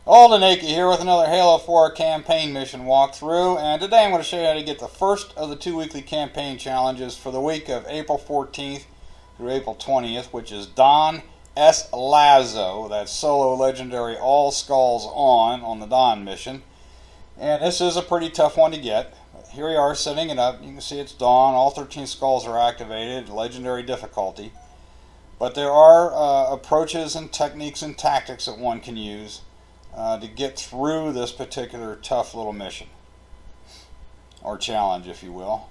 Old and Naked here with another Halo 4 campaign mission walkthrough, and today I'm going to show you how to get the first of the 2 weekly campaign challenges for the week of April 14th through April 20th, which is Don SLASO. That's solo legendary all skulls on the Don mission. And this is a pretty tough one to get. Here we are setting it up. You can see it's Dawn. All 13 skulls are activated, legendary difficulty. But there are approaches and techniques and tactics that one can use to get through this particular tough little mission, or challenge, if you will.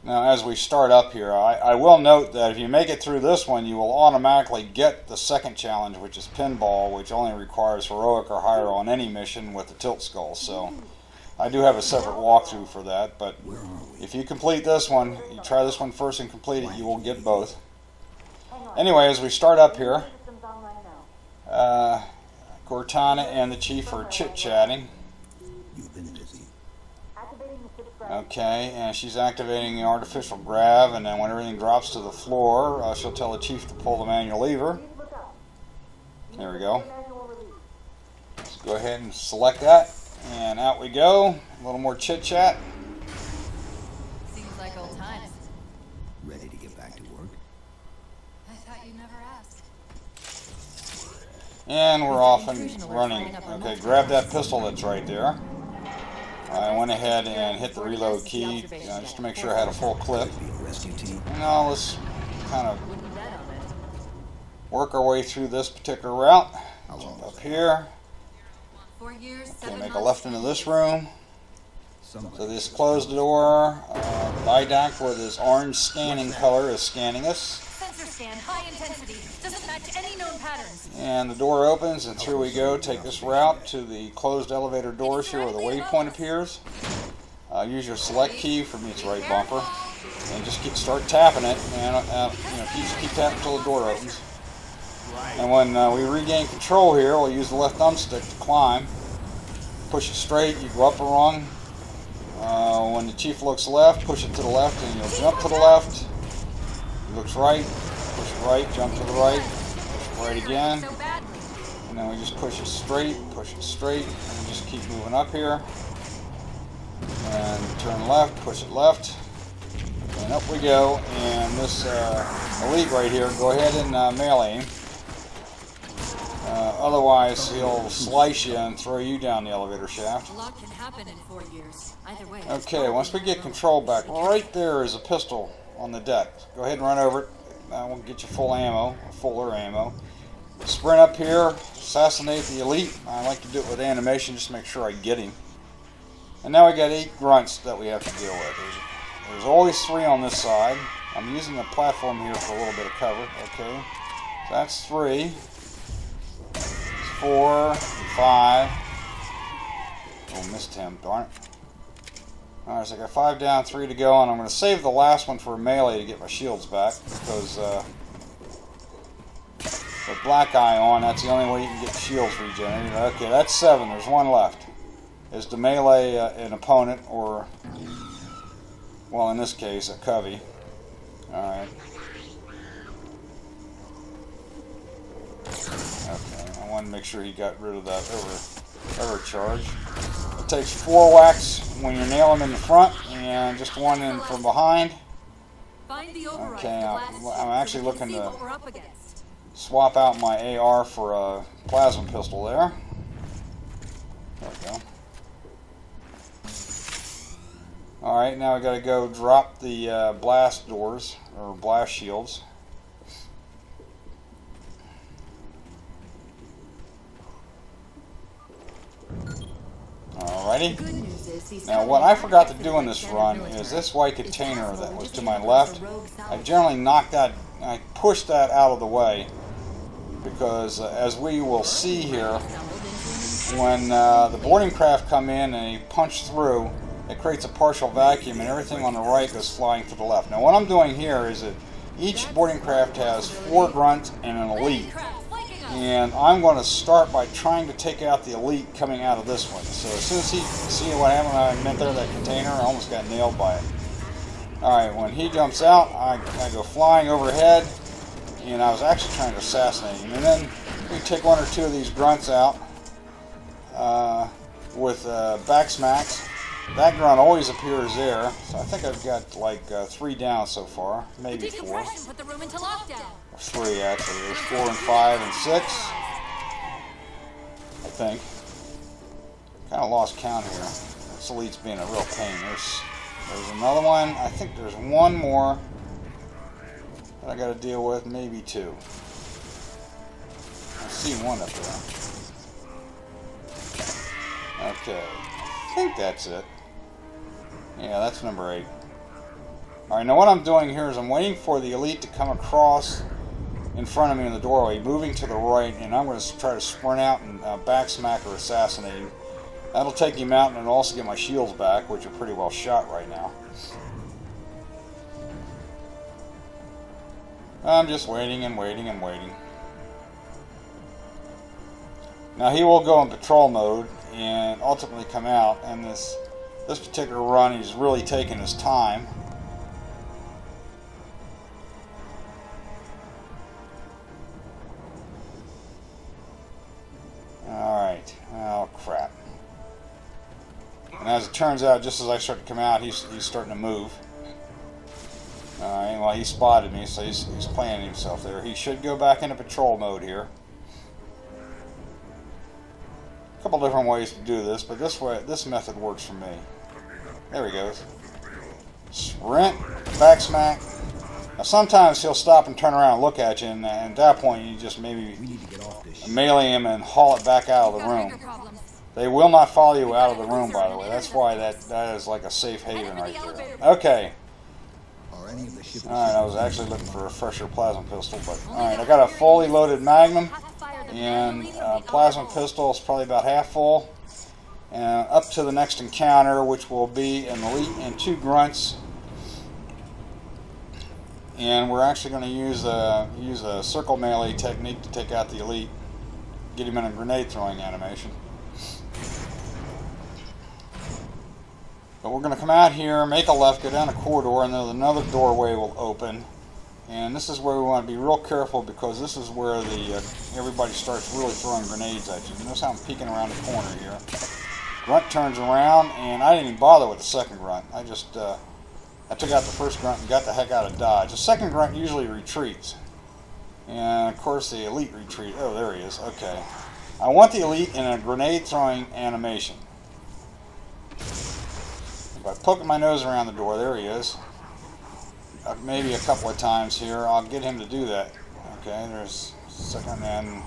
Now, as we start up here, I will note that if you make it through this one, you will automatically get the second challenge, which is Pinball, which only requires heroic or higher on any mission with the tilt skull. So I do have a separate walkthrough for that, but if you complete this one, you try this one first and complete it, you will get both. Anyway, as we start up here, Cortana and the Chief are chit-chatting. Okay, and she's activating the artificial grab, and then when everything drops to the floor, she'll tell the Chief to pull the manual lever. There we go. Let's go ahead and select that, and out we go. A little more chit-chat. Seems like old times. Ready to get back to work? I thought you never asked. And we're off and running. Okay, grab that pistol that's right there. I went ahead and hit the reload key just to make sure I had a full clip. Now let's kind of work our way through this particular route. Jump up here. Okay, make a left into this room. So this closed the door. Didact with his orange scanning color is scanning us. Sensor scan, high intensity. Doesn't match any known patterns. And the door opens, and through we go. Take this route to the closed elevator doors here where the waypoint appears. Use your select key for its right bumper, and just start tapping it, and keep tapping until the door opens. And when we regain control here, we'll use the left thumbstick to climb. Push it straight. You go up a rung. When the Chief looks left, push it to the left, and you'll jump to the left. He looks right, push it right, jump to the right, push it right again, and then we just push it straight, and we just keep moving up here, and turn left, push it left, and up we go. And this elite right here, go ahead and melee him. Otherwise, he'll slice you and throw you down the elevator shaft. A lot can happen in 4 years. Either way. Okay, once we get control back, right there is a pistol on the deck. Go ahead and run over it. That will get you full ammo, fuller ammo. Sprint up here, assassinate the elite. I like to do it with animation just to make sure I get him. And now we got 8 grunts that we have to deal with. There's always 3 on this side. I'm using the platform here for a little bit of cover. Okay, so that's 3. 4, 5. Oh, missed him, darn it. Alright, so I got 5 down, 3 to go, and I'm going to save the last one for melee to get my shields back, because with Black Eye on, that's the only way you can get shields regenerated. Okay, that's 7, there's 1 left. Is to melee an opponent, or, well, in this case, a covey. Alright. Okay, I want to make sure he got rid of that overcharge. It takes 4 whacks when you nail them in the front, and just 1 in from behind. Okay, I'm actually looking to swap out my AR for a plasma pistol there. There we go. Alright, now we got to go drop the blast doors, or blast shields. Alrighty. Now what I forgot to do in this run is this white container that was to my left, I generally knocked that, I pushed that out of the way, because as we will see here, when the boarding craft come in and you punch through, it creates a partial vacuum and everything on the right goes flying to the left. Now what I'm doing here is that each boarding craft has 4 grunts and an elite. And I'm going to start by trying to take out the elite coming out of this one. So as soon as he, see what happened, I meant there, that container, I almost got nailed by it. Alright, when he jumps out, I go flying overhead, and I was actually trying to assassinate him. And then We take one or two of these grunts out with back smacks. That grunt always appears there, so I think I've got like 3 down so far, maybe 4. Decompression put the room into lockdown. Or 3 actually. There's 4 and 5 and 6, I think. Kind of lost count here. This elite's being a real pain. There's another one. I think there's one more that I got to deal with, maybe 2. I see one up there. Okay, I think that's it. Yeah, that's number 8. Alright, now what I'm doing here is I'm waiting for the elite to come across in front of me in the doorway, moving to the right, and I'm going to try to sprint out and backsmack or assassinate him. That'll take him out, and it'll also get my shields back, which are pretty well shot right now. I'm just waiting and waiting and waiting. Now he will go in patrol mode and ultimately come out, and this particular run he's really taking his time. Alright, oh crap. And as it turns out, just as I start to come out, he's starting to move. Well, he spotted me, so he's planting himself there. He should go back into patrol mode here. A couple different ways to do this, but this method works for me. There he goes. Sprint, back smack. Now sometimes he'll stop and turn around and look at you, and at that point you just maybe melee him and haul it back out of the room. They will not follow you out of the room, by the way. That's why that is like a safe haven right there. Okay. Alright, I was actually looking for a fresher plasma pistol, but alright, I got a fully loaded Magnum, and plasma pistol is probably about half full. And up to the next encounter, which will be an elite and 2 grunts. And we're actually going to use a circle melee technique to take out the elite, get him in a grenade throwing animation. But we're going to come out here, make a left, go down a corridor, and then another doorway will open. And this is where we want to be real careful, because this is where everybody starts really throwing grenades at you. Notice how I'm peeking around the corner here. Grunt turns around, and I didn't even bother with the second grunt. I just I took out the first grunt and got the heck out of dodge. The second grunt usually retreats. And of course the elite retreat. Oh, there he is. Okay. I want the elite in a grenade throwing animation. By poking my nose around the door, there he is. Maybe a couple of times here, I'll get him to do that. Okay, there's second, and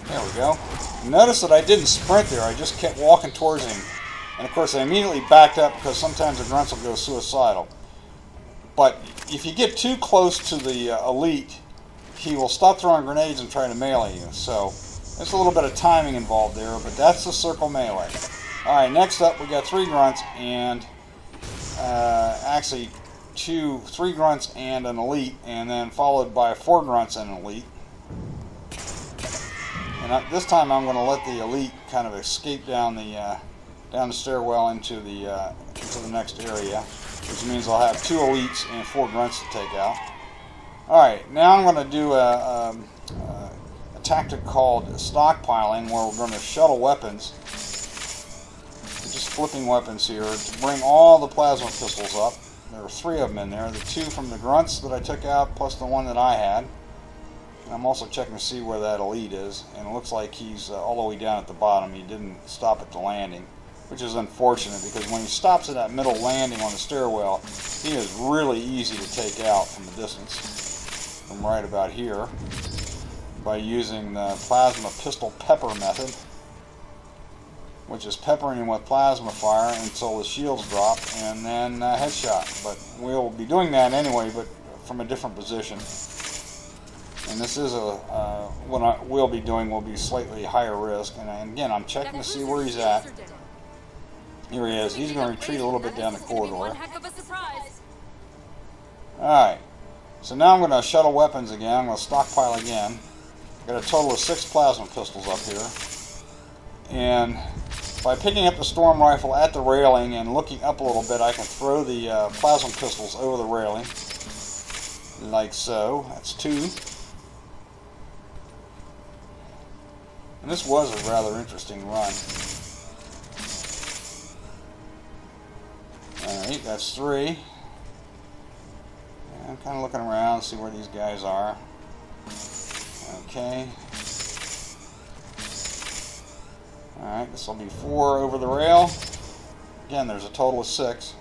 there we go. Notice that I didn't sprint there, I just kept walking towards him. And of course I immediately backed up, because sometimes the grunts will go suicidal. But if you get too close to the elite, he will stop throwing grenades and try to melee you. So there's a little bit of timing involved there, but that's the circle melee. Alright, next up we got 3 grunts and actually 3 grunts and an elite, and then followed by 4 grunts and an elite. And this time I'm going to let the elite kind of escape down the stairwell into the next area, which means I'll have 2 elites and 4 grunts to take out. Alright, now I'm going to do a tactic called stockpiling, where we're going to shuttle weapons, just flipping weapons here, to bring all the plasma pistols up. There are 3 of them in there, the 2 from the grunts that I took out, plus the one that I had. And I'm also checking to see where that elite is, and it looks like he's all the way down at the bottom. He didn't stop at the landing, which is unfortunate, because when he stops at that middle landing on the stairwell, he is really easy to take out from a distance, from right about here, by using the plasma pistol pepper method, which is peppering him with plasma fire until the shields drop, and then headshot. But we'll be doing that anyway, but from a different position. And this is what I will be doing will be slightly higher risk. And again, I'm checking to see where he's at. Here he is. He's going to retreat a little bit down the corridor. Alright. So now I'm going to shuttle weapons again. I'm going to stockpile again. Got a total of 6 plasma pistols up here. And by picking up the storm rifle at the railing and looking up a little bit, I can throw the plasma pistols over the railing. Like so. That's 2. And this was a rather interesting run. Alright, that's 3. I'm kind of looking around, see where these guys are. Okay. Alright, this will be 4 over the rail. Again, there's a total of 6.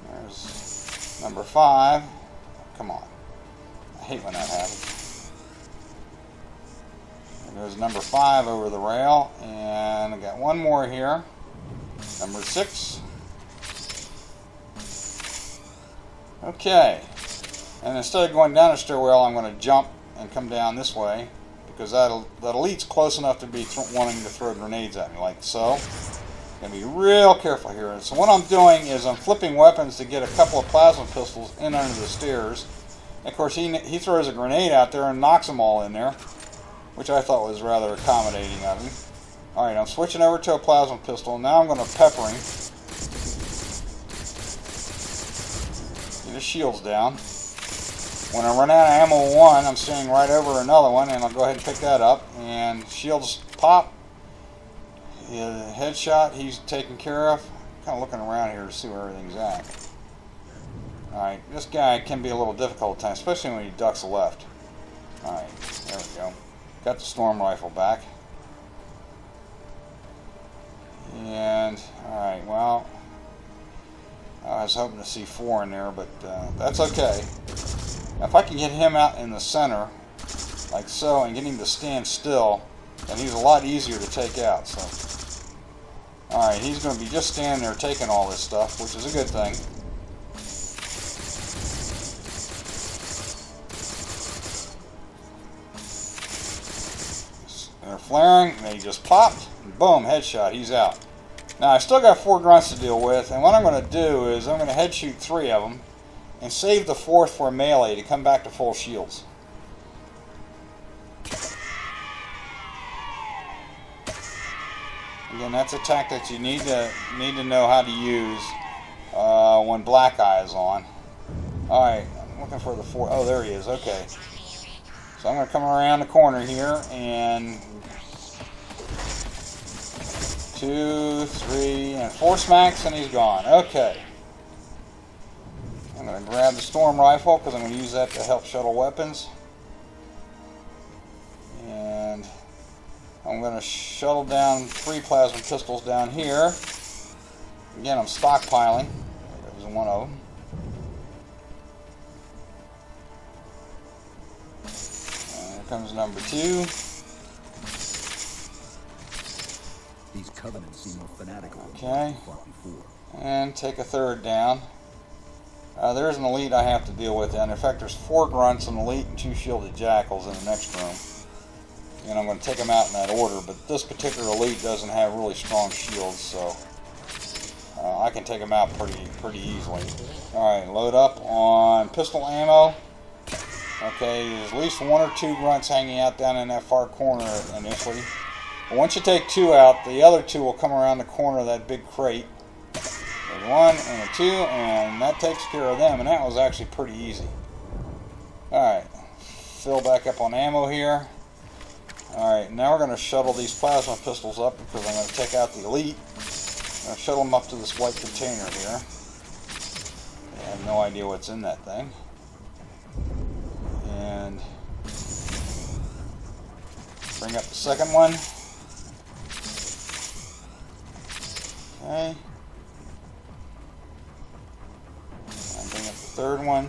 There's number 5. Come on. I hate when that happens. There goes number 5 over the rail. And I got one more here. Number 6. Okay. And instead of going down the stairwell, I'm going to jump and come down this way, because that elite's close enough to be wanting to throw grenades at me, like so. Going to be real careful here. And so what I'm doing is I'm flipping weapons to get a couple of plasma pistols in under the stairs. And of course, he throws a grenade out there and knocks them all in there, which I thought was rather accommodating of him. Alright, I'm switching over to a plasma pistol. Now I'm going to pepper him. Get his shields down. When I run out of ammo 1, I'm standing right over another one, and I'll go ahead and pick that up. And shields pop. Yeah, headshot, he's taken care of. I'm kind of looking around here to see where everything's at. Alright, this guy can be a little difficult at times, especially when he ducks left. Alright, there we go. Got the storm rifle back. And, alright, well, I was hoping to see 4 in there, but that's okay. Now, if I can get him out in the center, like so, and get him to stand still, then he's a lot easier to take out. So, alright, he's going to be just standing there taking all this stuff, which is a good thing. They're flaring, and they just popped, and boom, headshot, he's out. Now, I still got 4 grunts to deal with, and what I'm going to do is I'm going to head shoot 3 of them, and save the 4th for a melee to come back to full shields. Again, that's a tactic you need to know how to use when Black Eye is on. Alright, I'm looking for the 4th. Oh, there he is. Okay. So I'm going to come around the corner here, and 2, 3, and 4 smacks, and he's gone. Okay. I'm going to grab the storm rifle because I'm going to use that to help shuttle weapons. And I'm going to shuttle down 3 plasma pistols down here. Again, I'm stockpiling. There's one of them. And here comes number 2. These covenants seem more fanatical than Okay. we fought before. And take a 3rd down. There's an elite I have to deal with, and in fact there's 4 grunts, an elite, and 2 shielded jackals in the next room. And I'm going to take them out in that order, but this particular elite doesn't have really strong shields, so I can take them out pretty easily. Alright, load up on pistol ammo. Okay, there's at least 1 or 2 grunts hanging out down in that far corner initially. But once you take 2 out, the other 2 will come around the corner of that big crate. There's 1 and a 2, and that takes care of them, and that was actually pretty easy. Alright, fill back up on ammo here. Alright, now we're going to shuttle these plasma pistols up because I'm going to take out the elite. I'm going to shuttle them up to this white container here. I have no idea what's in that thing. And bring up the second one. Okay. And bring up the 3rd one.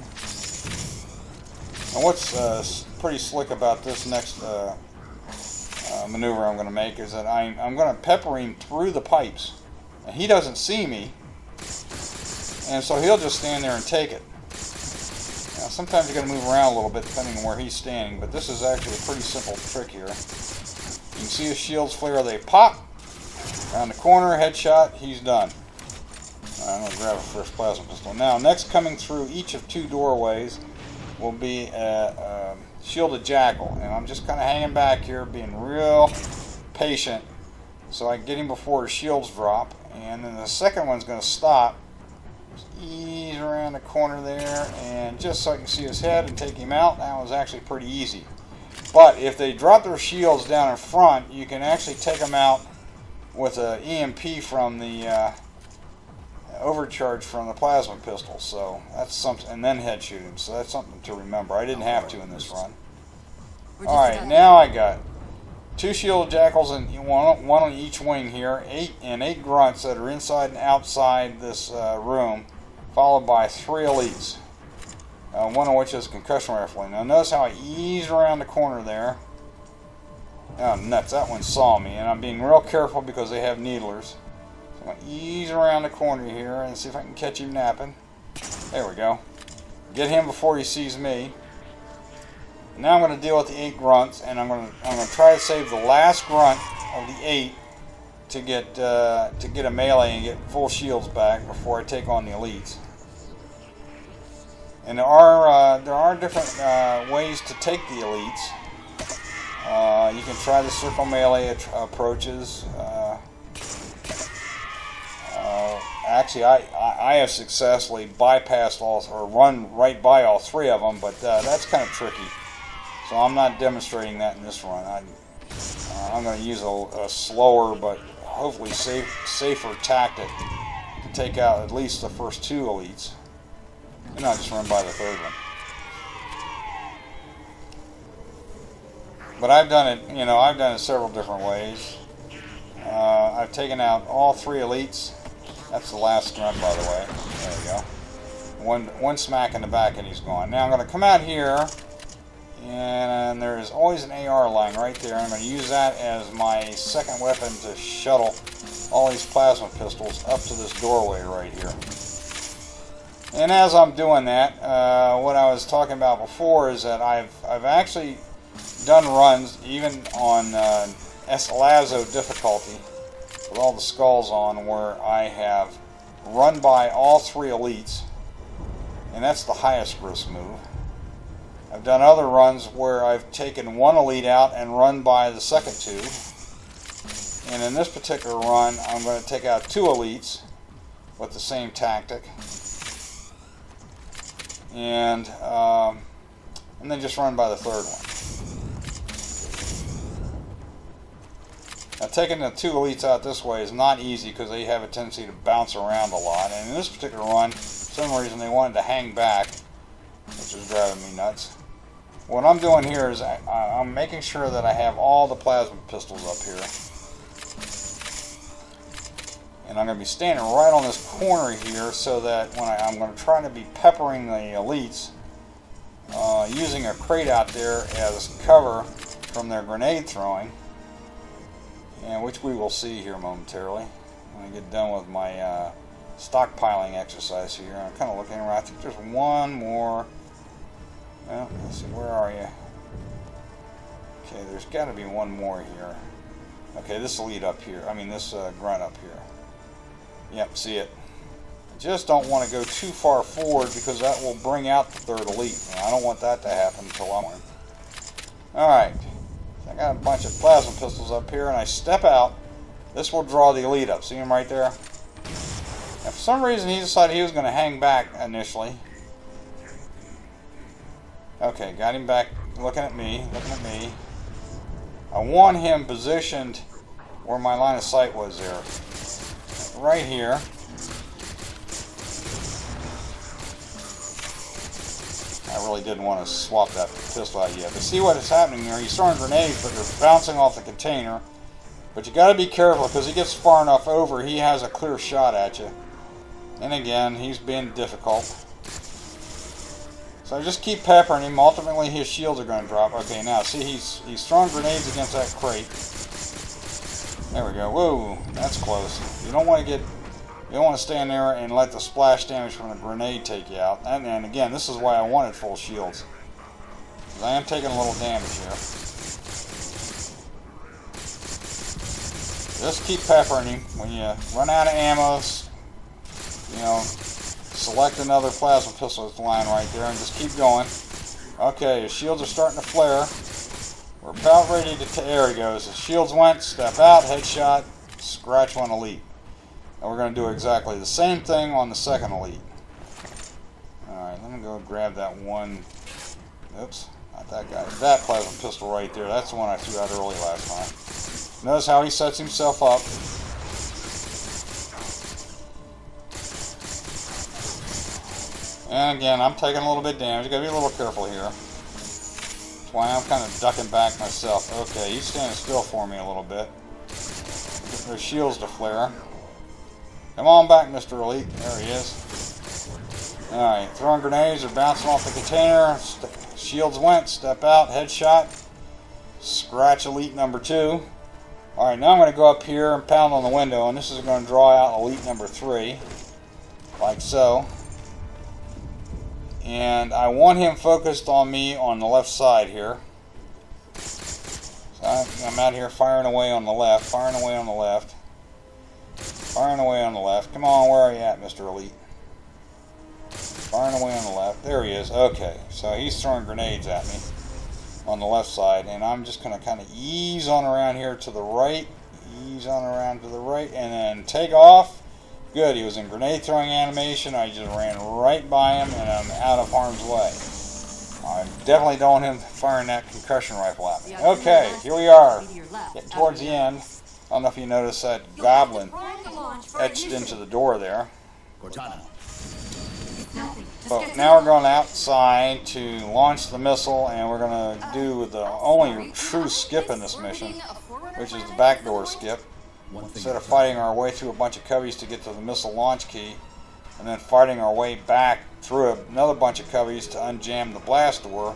And what's pretty slick about this next maneuver I'm going to make is that I'm going to pepper him through the pipes. And he doesn't see me, and so he'll just stand there and take it. Now, sometimes you got to move around a little bit depending on where he's standing, but this is actually a pretty simple trick here. You can see his shields flare, they pop. Around the corner, headshot, he's done. I'm going to grab a first plasma pistol. Now, next coming through each of 2 doorways will be a shielded jackal, and I'm just kind of hanging back here, being real patient so I can get him before his shields drop. And then the second one's going to stop, just ease around the corner there, and just so I can see his head and take him out. That was actually pretty easy. But if they drop their shields down in front, you can actually take them out with an EMP from the overcharge from the plasma pistol. So that's something, and then head shoot him. So that's something to remember. I didn't have to in this run. All right, now I got 2 shield jackals and one on each wing here, 8 grunts that are inside and outside this room, followed by 3 elites. One of which is concussion rifling. Now notice how I ease around the corner there. Oh nuts, that one saw me, and I'm being real careful because they have needlers. So I'm going to ease around the corner here and see if I can catch him napping. There we go. Get him before he sees me. Now I'm going to deal with the 8 grunts, and I'm going to try to save the last grunt of the 8 to get a melee and get full shields back before I take on the elites. And there are different ways to take the elites. You can try the circle melee approaches. Actually, I have successfully bypassed or run right by all 3 of them, but that's kind of tricky. So I'm not demonstrating that in this run. I'm going to use a slower but hopefully safer tactic to take out at least the first 2 elites. And I'll just run by the 3rd one. But I've done it, I've done it several different ways. I've taken out all 3 elites. That's the last run, by the way. There we go. One smack in the back and he's gone. Now I'm going to come out here, and there is always an AR lying right there. I'm going to use that as my second weapon to shuttle all these plasma pistols up to this doorway right here. And as I'm doing that, what I was talking about before is that I've actually done runs even on SLASO difficulty with all the skulls on, where I have run by all 3 elites, and that's the highest risk move. I've done other runs where I've taken 1 elite out and run by the second 2, and in this particular run I'm going to take out 2 elites with the same tactic. And then just run by the 3rd one. Now taking the 2 elites out this way is not easy because they have a tendency to bounce around a lot. And in this particular run, for some reason they wanted to hang back, which is driving me nuts. What I'm doing here is I'm making sure that I have all the plasma pistols up here. And I'm going to be standing right on this corner here so that when I'm going to try to be peppering the elites, using a crate out there as cover from their grenade throwing, and which we will see here momentarily when I get done with my stockpiling exercise here. I'm kind of looking around. I think there's one more. Well, let's see, where are you? Okay, there's got to be one more here. Okay, this elite up here. I mean, this grunt up here. Yep, see it. I just don't want to go too far forward because that will bring out the 3rd elite. And I don't want that to happen until I'm in. Alright. I got a bunch of plasma pistols up here, and I step out. This will draw the elite up. See him right there? And for some reason he decided he was going to hang back initially. Okay, got him back looking at me. I want him positioned where my line of sight was there. Right here. I really didn't want to swap that pistol out yet. But see what is happening there? He's throwing grenades, but they're bouncing off the container. But you got to be careful because he gets far enough over, he has a clear shot at you. And again, he's being difficult. So I just keep peppering him. Ultimately, his shields are going to drop. Okay, now see, he's throwing grenades against that crate. There we go. Whoa, that's close. You don't want to stand there and let the splash damage from the grenade take you out. And again, this is why I wanted full shields, because I am taking a little damage here. Just keep peppering him. When you run out of ammo, select another plasma pistol that's lying right there and just keep going. Okay, his shields are starting to flare. We're about ready to, there he goes. His shields went, step out, headshot, scratch one elite. And we're going to do exactly the same thing on the second elite. Alright, let me go grab that one. Oops, not that guy. That plasma pistol right there. That's the one I threw out early last time. Notice how he sets himself up. And again, I'm taking a little bit of damage. You gotta be a little careful here. That's why I'm kind of ducking back myself. Okay, he's standing still for me a little bit. Getting their shields to flare. Come on back, Mr. Elite. There he is. Alright, throwing grenades. They're bouncing off the container. Shields went. Step out. Headshot. Scratch Elite number 2. Alright, now I'm going to go up here and pound on the window. And this is going to draw out Elite number 3. Like so. And I want him focused on me on the left side here. So I'm out here firing away on the left. Firing away on the left. Firing away on the left. Come on, where are you at, Mr. Elite? Firing away on the left. There he is. Okay, so he's throwing grenades at me on the left side, and I'm just going to kind of ease on around here to the right. Ease on around to the right, and then take off. Good, he was in grenade throwing animation. I just ran right by him, and I'm out of harm's way. I definitely don't want him firing that concussion rifle at me. Okay, here we are. Getting towards the end. I don't know if you noticed that goblin etched into the door there. But now we're going outside to launch the missile, and we're going to do the only true skip in this mission, which is the backdoor skip. Instead of fighting our way through a bunch of cubbies to get to the missile launch key, and then fighting our way back through another bunch of cubbies to unjam the blast door,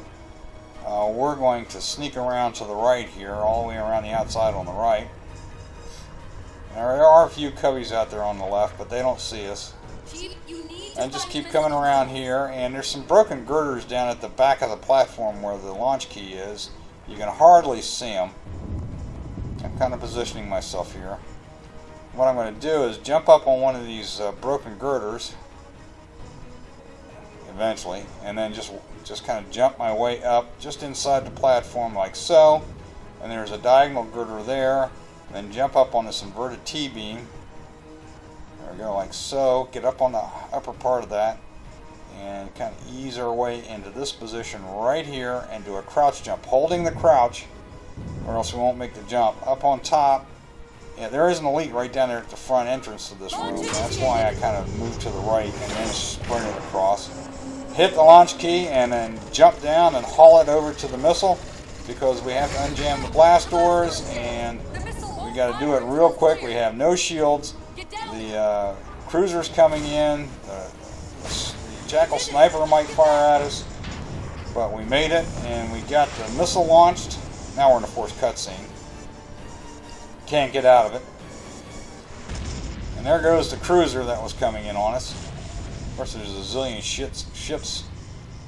we're going to sneak around to the right here, all the way around the outside on the right. There are a few cubbies out there on the left, but they don't see us. And just keep coming around here, and there's some broken girders down at the back of the platform where the launch key is. You can hardly see them. I'm kind of positioning myself here. What I'm going to do is jump up on one of these broken girders eventually, and then just kind of jump my way up just inside the platform like so. And there's a diagonal girder there. Then jump up on this inverted T-beam. There we go, like so. Get up on the upper part of that and kind of ease our way into this position right here and do a crouch jump, holding the crouch, or else we won't make the jump. Up on top, yeah, there is an Elite right down there at the front entrance to this room. That's why I kind of moved to the right and then sprinted across. Hit the launch key and then jump down and haul it over to the missile, because we have to unjam the blast doors, and we got to do it real quick. We have no shields. The cruiser's coming in. The Jackal sniper might fire at us, but we made it, and we got the missile launched. Now we're in a forced cutscene. Can't get out of it. And there goes the cruiser that was coming in on us. Of course, there's a zillion ships.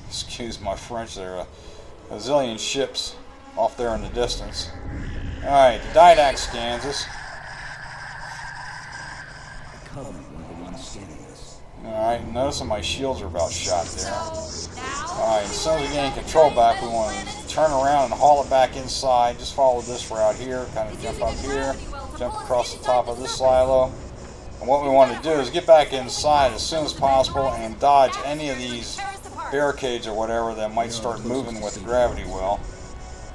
Excuse my French there. A zillion ships off there in the distance. Alright, the Didact scans us. Alright, notice that my shields are about shot there. Alright, as soon as we gain control back, we want to turn around and haul it back inside. Just follow this route here, kind of jump up here, jump across the top of this silo. And what we want to do is get back inside as soon as possible and dodge any of these barricades or whatever that might start moving with the gravity well,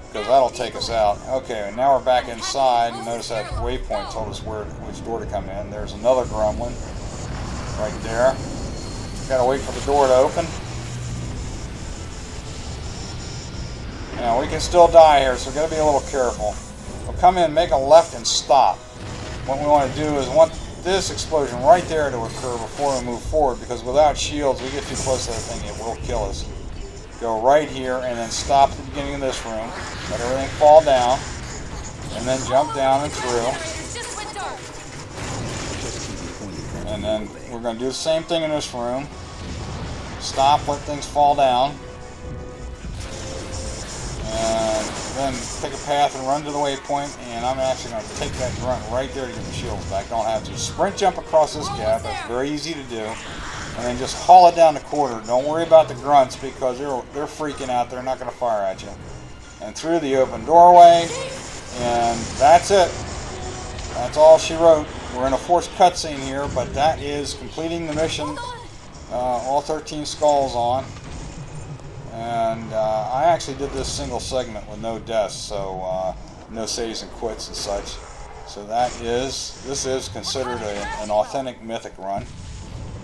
because that'll take us out. Okay, now we're back inside. Notice that waypoint told us which door to come in. There's another gremlin right there. Gotta wait for the door to open. Now we can still die here, so we gotta be a little careful. We'll come in, make a left, and stop. What we want to do is want this explosion right there to occur before we move forward, because without shields, we get too close to that thing, it will kill us. Go right here and then stop at the beginning of this room. Let everything fall down, and then jump down and through. And then we're going to do the same thing in this room. Stop, let things fall down. And then pick a path and run to the waypoint, and I'm actually going to take that grunt right there to get the shields back. Don't have to. Sprint jump across this gap, that's very easy to do. And then just haul it down the corridor. Don't worry about the grunts, because they're freaking out. They're not going to fire at you. And through the open doorway, and that's it. That's all she wrote. We're in a forced cutscene here, but that is completing the mission. All 13 skulls on. And I actually did this single segment with no deaths, so no saves and quits and such. So this is considered an authentic mythic run.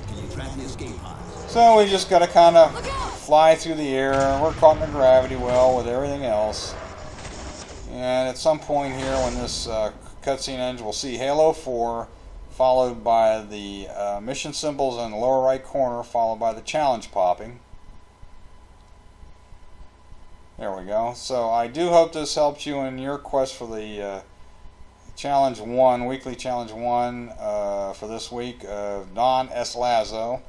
Can you track the escape pods? So we just got to kind of fly through the air. We're caught in the gravity well with everything else. And at some point here, when this cutscene ends, we'll see Halo 4, followed by the mission symbols in the lower right corner, followed by the challenge popping. There we go. So I do hope this helps you in your quest for the Challenge 1, Weekly Challenge 1 for this week of SLASO.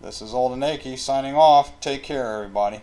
This is Old and Akey signing off. Take care, everybody.